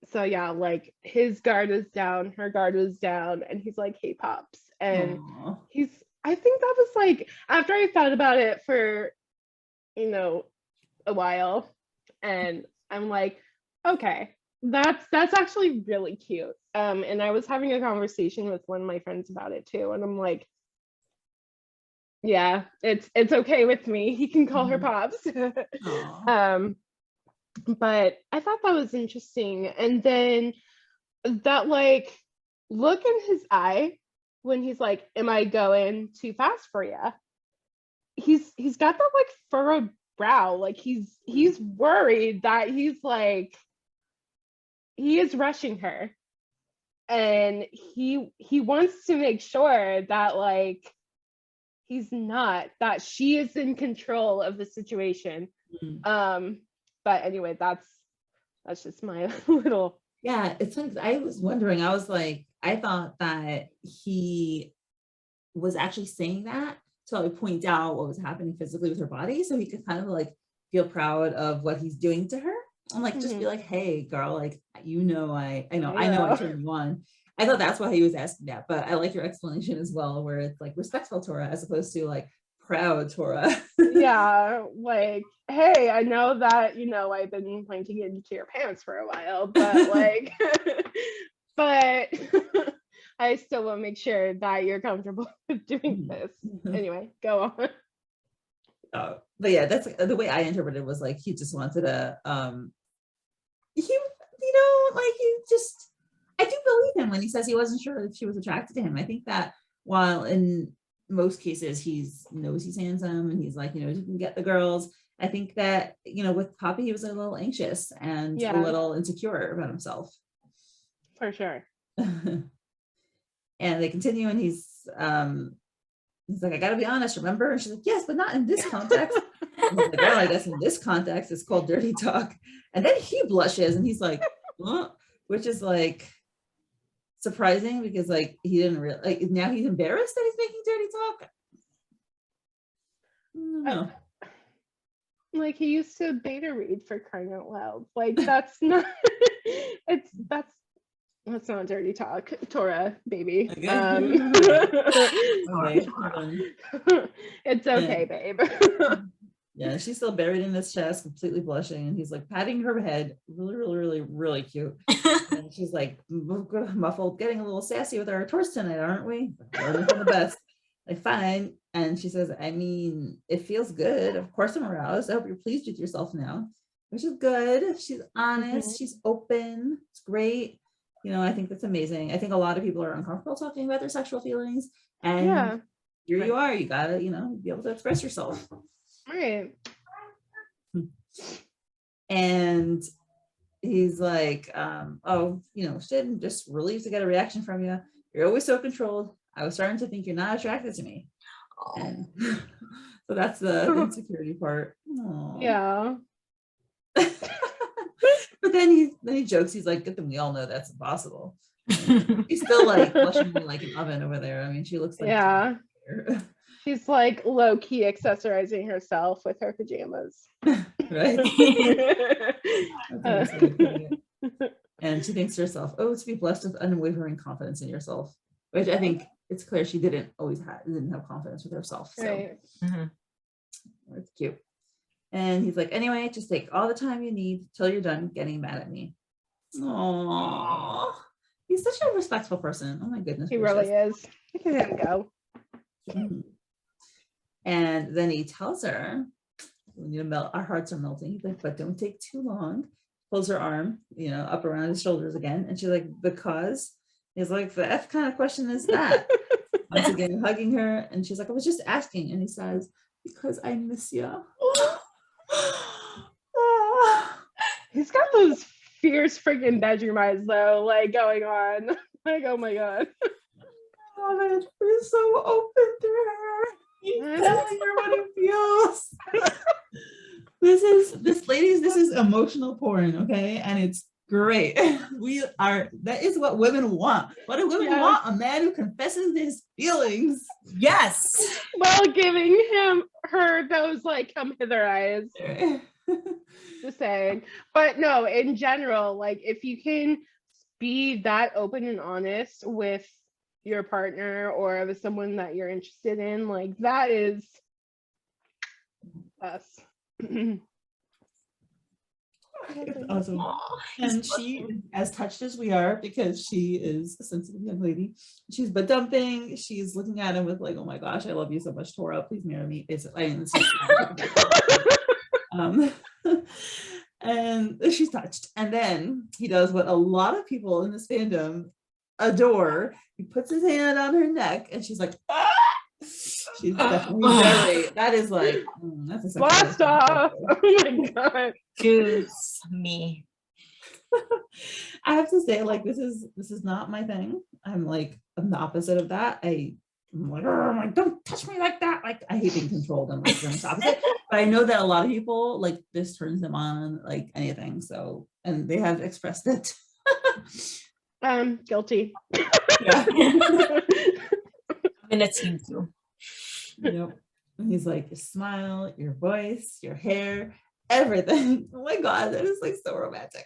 So yeah, like his guard is down, her guard was down, and he's like, "Hey, Pops." And I think that was like, after I thought about it for, a while, and I'm like, okay, that's actually really cute. And I was having a conversation with one of my friends about it too, and I'm like, yeah, it's okay with me. He can call her Pops. But I thought that was interesting. And then that like look in his eye when he's like, "Am I going too fast for you?" He's got that like furrowed brow. Like he's worried that he is rushing her. And he wants to make sure that like he's not, that she is in control of the situation. But anyway, that's just my little. Yeah, it's funny, I was wondering, I was like, I thought that he was actually saying that to like point out what was happening physically with her body, so he could kind of like feel proud of what he's doing to her. I'm like, just be like, hey girl, like, I know I turned you on. I thought that's why he was asking that, but I like your explanation as well, where it's like respectful Tora as opposed to like proud Tora. Yeah, like, hey, I know that, I've been pointing into your pants for a while, but like, but I still want to make sure that you're comfortable with doing this. Anyway, go on. But yeah, that's the way I interpreted it, was like he just wanted to I do believe him when he says he wasn't sure if she was attracted to him. I think that while in most cases he knows he's handsome and he's like, he can get the girls, I think that, with Poppy, he was a little anxious and a little insecure about himself. For sure. And they continue, and he's like, I gotta be honest, remember? And she's like, yes, but not in this context. And he's like, well, I guess in this context it's called dirty talk. And then he blushes and he's like, what? Which is like surprising, because like he didn't really, like, now he's embarrassed that he's making dirty talk. No. Like, he used to beta read, for crying out loud. Like, that's not that's not dirty talk, Tora, baby. It's okay, babe. Yeah, she's still buried in his chest, completely blushing, and he's like patting her head, really, really, really, really cute. And she's like muffled, getting a little sassy with our tours tonight, aren't we? Learning from the best. Like, fine. And she says, I mean, it feels good. Of course I'm aroused. I hope you're pleased with yourself now. Which is good. She's honest. She's open. It's great. I think that's amazing. I think a lot of people are uncomfortable talking about their sexual feelings. And here you are. You gotta, be able to express yourself. Right. And he's like, shit, I'm just relieved to get a reaction from you. You're always so controlled. I was starting to think you're not attracted to me. And so that's the insecurity part. Aww. Yeah. But then he jokes, he's like, good thing we all know that's impossible. He's still like blushing like an oven over there. I mean, she looks like she's like low-key accessorizing herself with her pajamas. Right. And she thinks to herself, oh, to be blessed with unwavering confidence in yourself, which I think it's clear she didn't have confidence with herself. So right. It's cute. And he's like, anyway, just take all the time you need till you're done getting mad at me. Aww. He's such a respectful person. Oh my goodness. He really is. Look at him go. And then he tells her, we need to melt, our hearts are melting. He's like, but don't take too long. Pulls her arm, up around his shoulders again. And she's like, because? He's like, the F kind of question is that? Once again, hugging her. And she's like, I was just asking. And he says, because I miss you. He's got those fierce freaking bedroom eyes though, like going on. Like, oh my god. I love it. We're so open to her. He's telling her what he feels. This is emotional porn, okay? And it's great. That is what women want. What do women want? A man who confesses his feelings. Yes. While giving her those like come hither eyes. Just saying. But no, in general, like if you can be that open and honest with your partner or with someone that you're interested in, like that is us. Awesome. And she, as touched as we are, because she is a sensitive young lady, she's but dumping. She's looking at him with like, oh my gosh, I love you so much, Tora. Please marry me. And she's touched. And then he does what a lot of people in this fandom adore. He puts his hand on her neck, and she's like, ah! She's definitely very, that is like, that's a blast off. Oh my god. Goose me. I have to say, like, this is not my thing. I'm the opposite of that. I I'm like, don't touch me like that. Like, I hate being controlled and like doing the opposite. But I know that a lot of people, like, this turns them on, like anything. So, and they have expressed it. Guilty. Yeah. I'm in a team too. Yep. And he's like, your smile, your voice, your hair, everything. Oh my God, that is like so romantic.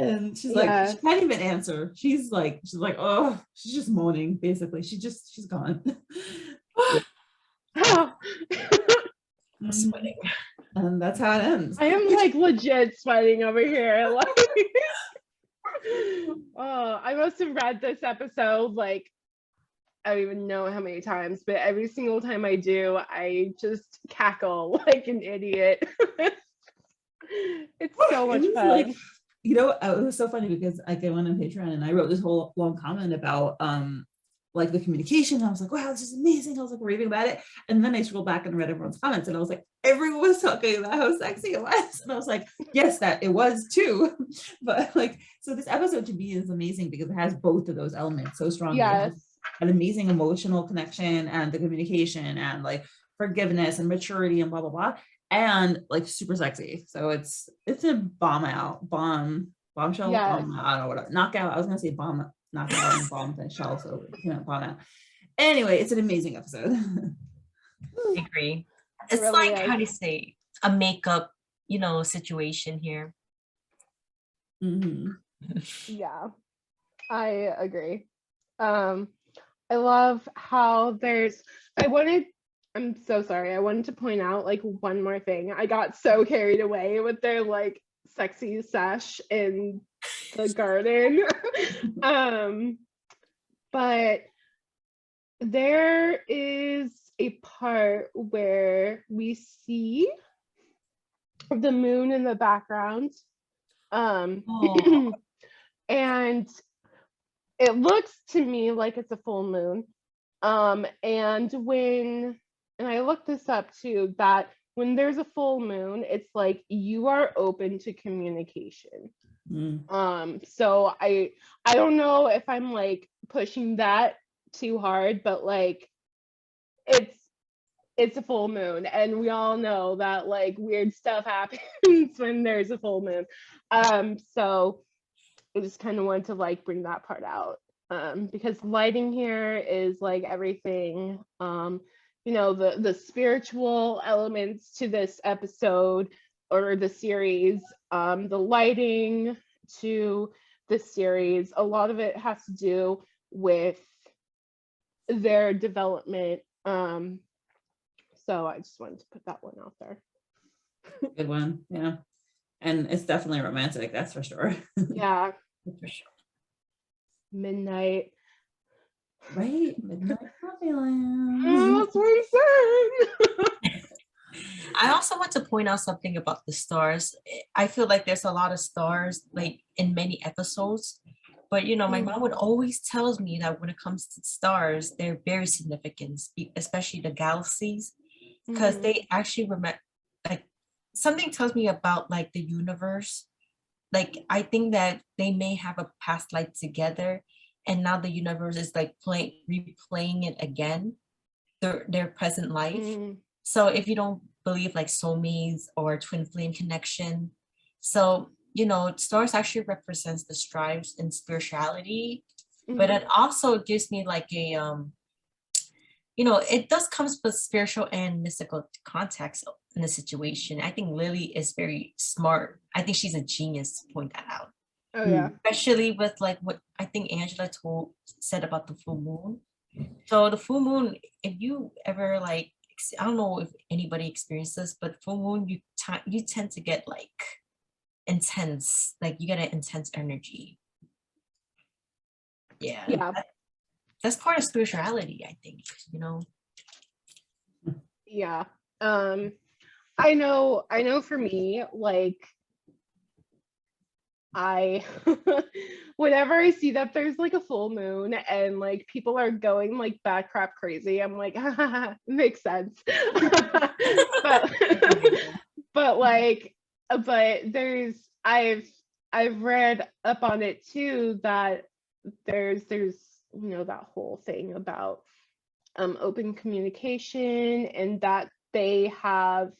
And she's like, she can't even answer. She's like, oh, she's just moaning, basically. She's gone. Sweating. And that's how it ends. I am like legit sweating over here. Like, oh, I must have read this episode like, I don't even know how many times, but every single time I do, I just cackle like an idiot. It's so much fun. Like, you know, it was so funny because like I went on Patreon and I wrote this whole long comment about like the communication. I was like, wow, this is amazing. I was like raving about it. And then I scrolled back and read everyone's comments and I was like, everyone was talking about how sexy it was. And I was like, yes, that it was too. But like, so this episode to me is amazing because it has both of those elements so strongly. Yes. An amazing emotional connection and the communication and like forgiveness and maturity and blah, blah, blah. And like super sexy. So it's a bombshell. Yes. I don't know what knockout. I was gonna say bomb, knockout and bomb and shell. So bomb out. Anyway, it's an amazing episode. I agree. It's really like is. how do you say a makeup, you know, situation here. Mm-hmm. Yeah, I agree. I love how I'm so sorry. I wanted to point out like one more thing. I got so carried away with their like sexy sesh in the garden. But there is a part where we see the moon in the background. Oh. And it looks to me like it's a full moon. And I looked this up too, that when there's a full moon, it's like you are open to communication. So I don't know if I'm like pushing that too hard, but like it's a full moon and we all know that like weird stuff happens when there's a full moon. So I just kind of wanted to like bring that part out, because lighting here is like everything. You know, the spiritual elements to this episode or the series, the lighting to the series, a lot of it has to do with their development. So I just wanted to put that one out there. Good one. Yeah. And it's definitely romantic, that's for sure. Yeah. For sure. Midnight. Right? Midnight Coffee Land. Oh, that's what I'm saying. I also want to point out something about the stars. I feel like there's a lot of stars like in many episodes, but you know, my mom would always tells me that when it comes to stars, they're very significant, especially the galaxies, because they actually remember, like something tells me about like the universe. Like I think that they may have a past life together and now the universe is like replaying it again, their present life. So if you don't believe like soulmates or twin flame connection, so you know, stars actually represents the strives in spirituality, but it also gives me like a you know, it does comes with spiritual and mystical context in the situation. I think Lily is very smart. I think she's a genius to point that out. Oh yeah. Especially with like what I think Angela said about the full moon. So the full moon, if you ever like, I don't know if anybody experienced this, but full moon, you tend to get like intense, like you get an intense energy. Yeah. That's part of spirituality, I think, you know. Yeah. I know for me, like I whenever I see that there's like a full moon and like people are going like bat crap crazy, I'm like, makes sense. but there's I've read up on it too that there's that whole thing about open communication, and that they have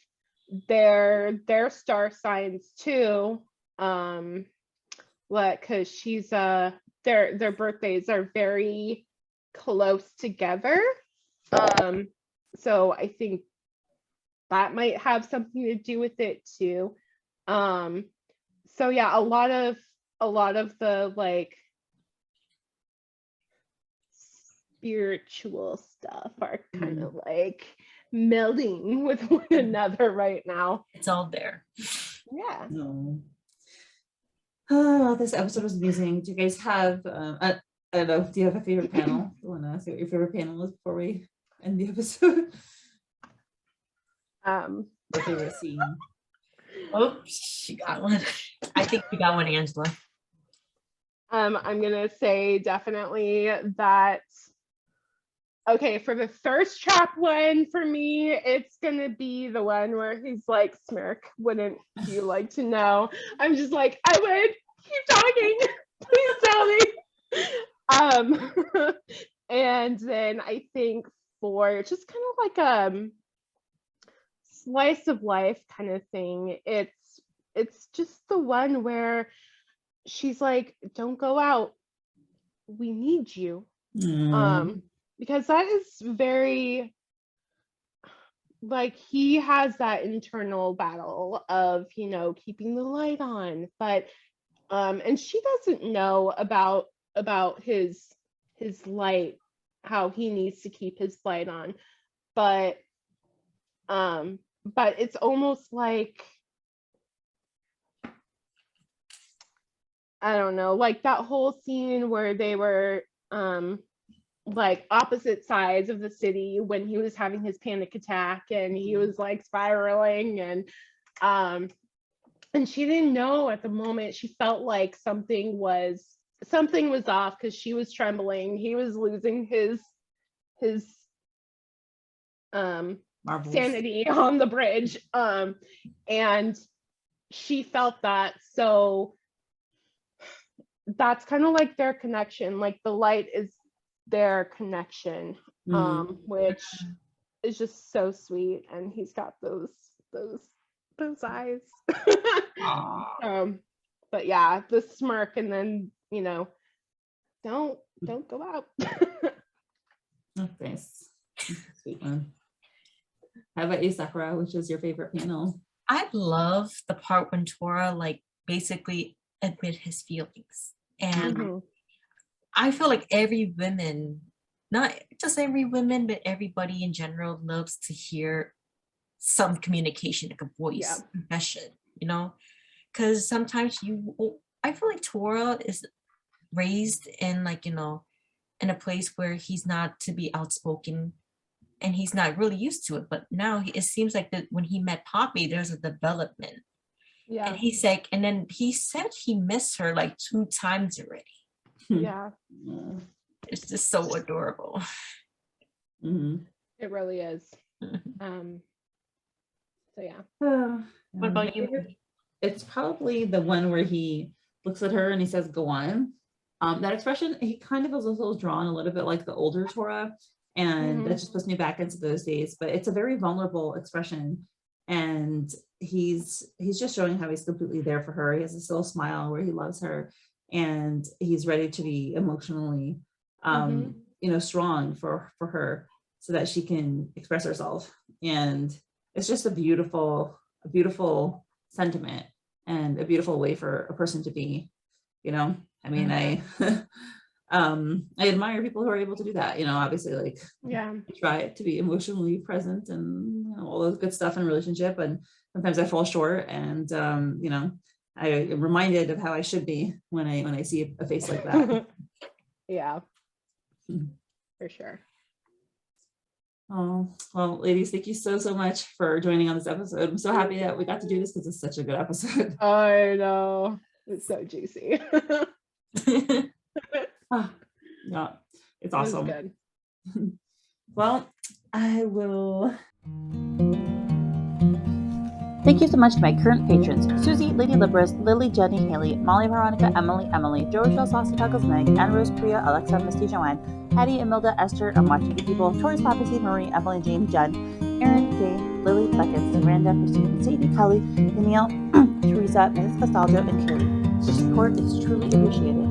their star signs too, because she's their birthdays are very close together, so I think that might have something to do with it too. So yeah, a lot of the like spiritual stuff are kind of like melding with one another right now. It's all there. Yeah. No. Oh, this episode was amazing. Do you guys have I don't know, do you have a favorite panel? Do you want to say what your favorite panel is before we end the episode? Your favorite scene? Oh, she got one. I think we got one, Angela. I'm gonna say definitely that. Okay, for the thirst trap one, for me, it's gonna be the one where he's like, Smirk, wouldn't you like to know? I'm just like, I would. Keep talking. Please tell me. And then I think for just kind of like slice of life kind of thing, it's just the one where she's like, don't go out. We need you. Because that is very, like, he has that internal battle of, keeping the light on, but and she doesn't know about his light, how he needs to keep his light on, but it's almost like, I don't know, like that whole scene where they were like opposite sides of the city when he was having his panic attack and he was like spiraling, and she didn't know at the moment. She felt like something was off because she was trembling. He was losing his sanity on the bridge, and she felt that. So that's kind of like their connection, like the light is their connection, which is just so sweet, and he's got those eyes. But yeah, the smirk, and then don't go out. Oh, nice. Sweet one. How about you, Sakura? Which is your favorite panel? I love the part when Tora like basically admit his feelings, and I feel like every woman, not just every woman, but everybody in general loves to hear some communication, like a voice, confession, because sometimes I feel like Tora is raised in like, in a place where he's not to be outspoken and he's not really used to it. But now it seems like that when he met Poppy, there's a development. Yeah. And he's like, and then he said he missed her like 2 times already. Yeah. It's just so adorable. It really is. So yeah. What about you? It's probably the one where he looks at her and he says, go on. That expression, he kind of is also drawn a little bit like the older Tora, and that just puts me back into those days. But it's a very vulnerable expression, and he's just showing how he's completely there for her. He has this little smile where he loves her, and he's ready to be emotionally strong for her so that she can express herself. And it's just a beautiful sentiment and a beautiful way for a person to be. I mean, I admire people who are able to do that. Obviously, like, I try to be emotionally present and all those good stuff in a relationship, and sometimes I fall short, and I am reminded of how I should be when I see a face like that. Yeah, for sure. Oh, well, ladies, thank you so much for joining on this episode. I'm so happy that we got to do this because it's such a good episode. I know, it's so juicy. Yeah, it's awesome. It was good. Well, I will Thank you so much to my current patrons: Suzie, LadyLibris, Lily, Jenny, Haley, Molly, Veronica, Emily, Joe, Rochelle, Saucy Tacos, Meg, Anne Rose, Priya, Alexa, Misty, Joanne, Hattie, Imelda, Esther, I'm Watching You People, Tori's Papacy, Marie, Emily, James, Jen, Aaron, Jane, Lily, Beckett, Miranda, Christine, Sadie, Kelly, Danielle, Teresa, Mrs. Castaldo, and Carrie. Your support is truly appreciated.